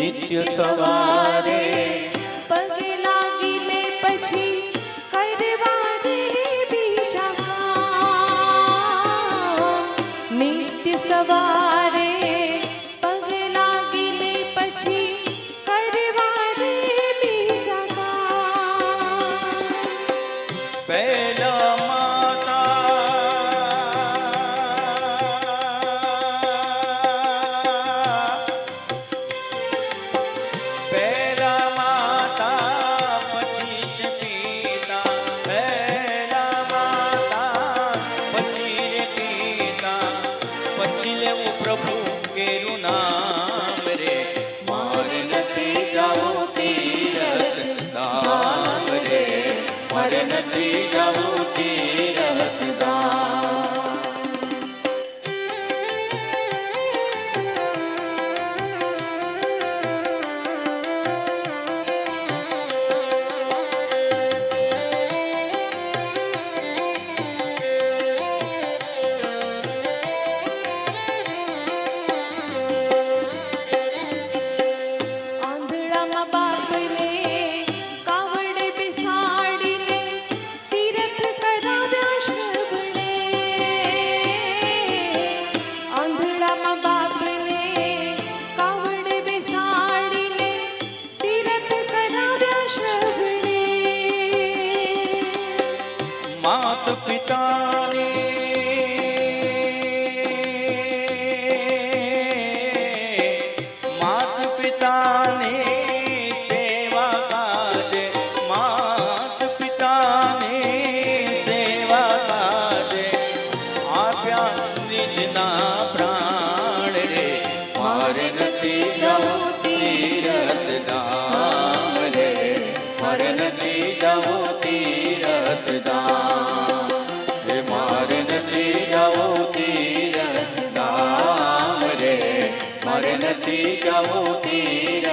નિત્ય સવારે પગે લાગીને પછી કરવા દે બીજા કામ. નિત્ય સવારે પગે લાગીને પછી કરવા દે બીજા કામ. પહેલા પ્રભુ કેરું નામ રે મારે નથી જાવું તીરથ ધામ રે મારે નથી જાવું તીરથ ધામ. માત પિતાને સેવા કાજે માત પિતાને સેવા કાજે આપ્યા નિજના પ્રાણ રે મારે નથી જાવું તીરથ ધામ રે મારે નથી જાવું તીરથ ધામ રે મારે નથી જાવું તીરથ ધામ રે મારે નથી જાવું તીરથ